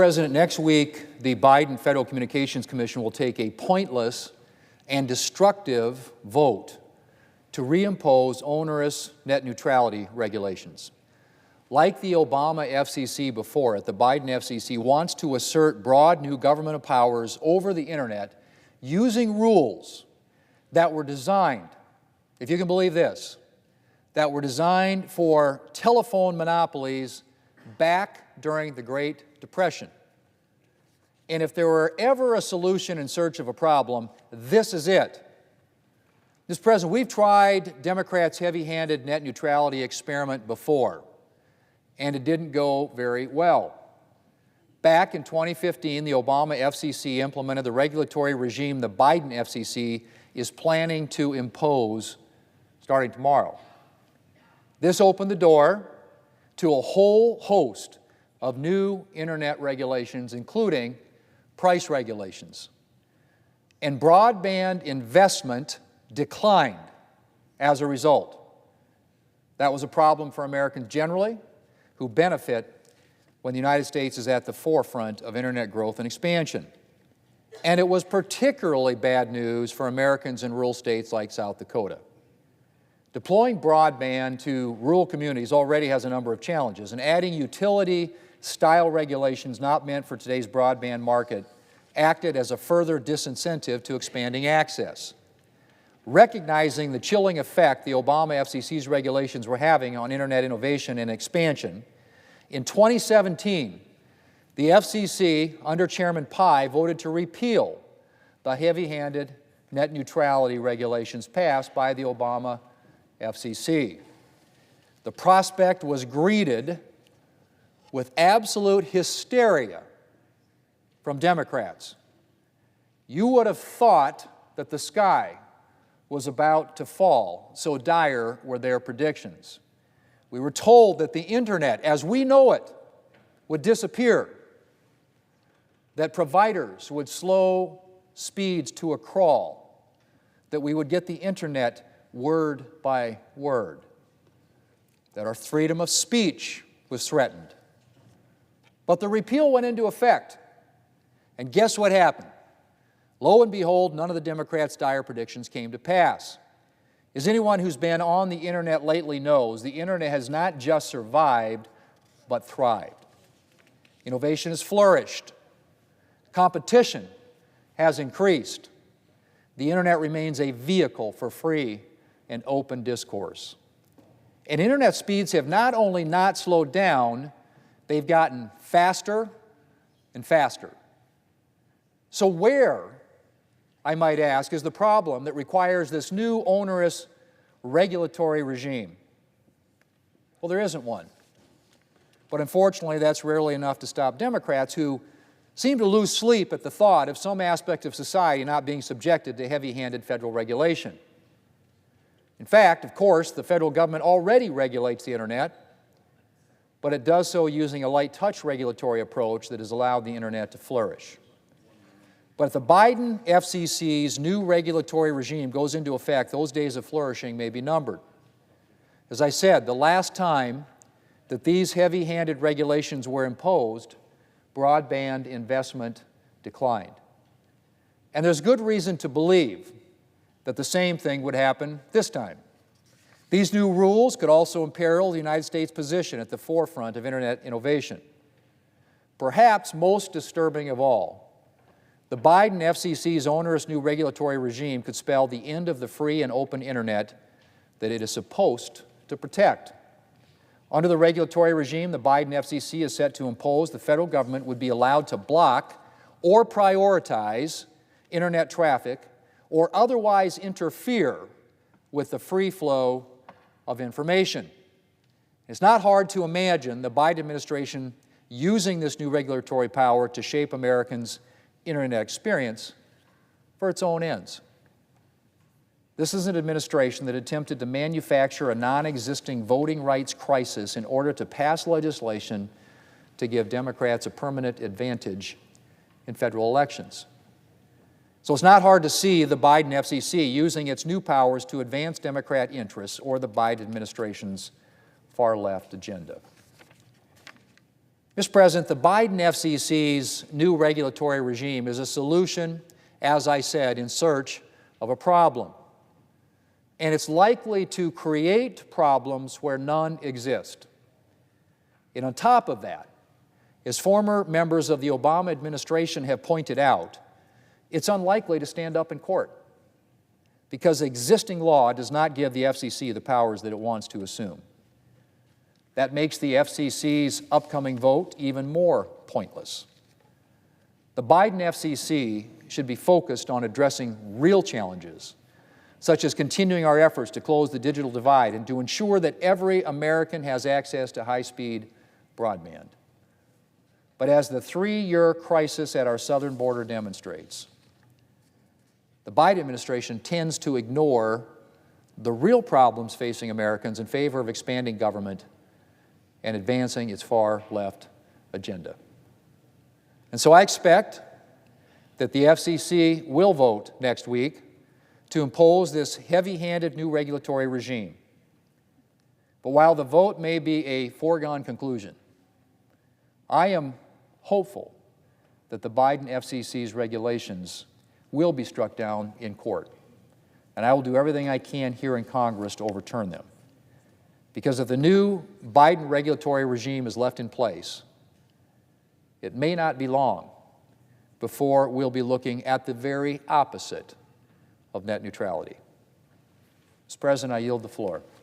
President, next week, the Biden Federal Communications Commission will take a pointless and destructive vote to reimpose onerous net neutrality regulations. Like the Obama FCC before it, the Biden FCC wants to assert broad new governmental powers over the Internet using rules that were designed, if you can believe this, that were designed for telephone monopolies back during the Great Depression. And if there were ever a solution in search of a problem, this is it. Mr. President, we've tried Democrats' heavy-handed net neutrality experiment before, and it didn't go very well. Back in 2015, the Obama FCC implemented the regulatory regime the Biden FCC is planning to impose starting tomorrow. This opened the door to a whole host of new Internet regulations, including price regulations. And broadband investment declined as a result. That was a problem for Americans generally, who benefit when the United States is at the forefront of Internet growth and expansion. And it was particularly bad news for Americans in rural states like South Dakota. Deploying broadband to rural communities already has a number of challenges, and adding utility-style regulations not meant for today's broadband market acted as a further disincentive to expanding access. Recognizing the chilling effect the Obama FCC's regulations were having on Internet innovation and expansion, in 2017, the FCC, under Chairman Pai, voted to repeal the heavy-handed net neutrality regulations passed by the Obama FCC. The prospect was greeted with absolute hysteria from Democrats. You would have thought that the sky was about to fall, so dire were their predictions. We were told that the Internet, as we know it, would disappear, that providers would slow speeds to a crawl, that we would get the Internet word by word, that our freedom of speech was threatened. But the repeal went into effect, and guess what happened? Lo and behold, none of the Democrats' dire predictions came to pass. As anyone who's been on the Internet lately knows, the Internet has not just survived, but thrived. Innovation has flourished. Competition has increased. The Internet remains a vehicle for free and open discourse. And Internet speeds have not only not slowed down, they've gotten faster and faster. So where, I might ask, is the problem that requires this new onerous regulatory regime? Well, there isn't one. But unfortunately, that's rarely enough to stop Democrats who seem to lose sleep at the thought of some aspect of society not being subjected to heavy-handed federal regulation. In fact, of course, the federal government already regulates the Internet, but it does so using a light-touch regulatory approach that has allowed the Internet to flourish. But if the Biden FCC's new regulatory regime goes into effect, those days of flourishing may be numbered. As I said, the last time that these heavy-handed regulations were imposed, broadband investment declined. And there's good reason to believe that the same thing would happen this time. These new rules could also imperil the United States' position at the forefront of Internet innovation. Perhaps most disturbing of all, the Biden FCC's onerous new regulatory regime could spell the end of the free and open Internet that it is supposed to protect. Under the regulatory regime the Biden FCC is set to impose, the federal government would be allowed to block or prioritize Internet traffic or otherwise interfere with the free flow of information. It's not hard to imagine the Biden administration using this new regulatory power to shape Americans' Internet experience for its own ends. This is an administration that attempted to manufacture a non-existing voting rights crisis in order to pass legislation to give Democrats a permanent advantage in federal elections. So it's not hard to see the Biden FCC using its new powers to advance Democrat interests or the Biden administration's far-left agenda. Mr. President, the Biden FCC's new regulatory regime is a solution, as I said, in search of a problem. And it's likely to create problems where none exist. And on top of that, as former members of the Obama administration have pointed out, it's unlikely to stand up in court because existing law does not give the FCC the powers that it wants to assume. That makes the FCC's upcoming vote even more pointless. The Biden FCC should be focused on addressing real challenges, such as continuing our efforts to close the digital divide and to ensure that every American has access to high-speed broadband. But as the 3-year crisis at our southern border demonstrates, the Biden administration tends to ignore the real problems facing Americans in favor of expanding government and advancing its far-left agenda. And so I expect that the FCC will vote next week to impose this heavy-handed new regulatory regime. But while the vote may be a foregone conclusion, I am hopeful that the Biden FCC's regulations will be struck down in court. And I will do everything I can here in Congress to overturn them. Because if the new Biden regulatory regime is left in place, it may not be long before we'll be looking at the very opposite of net neutrality. Mr. President, I yield the floor.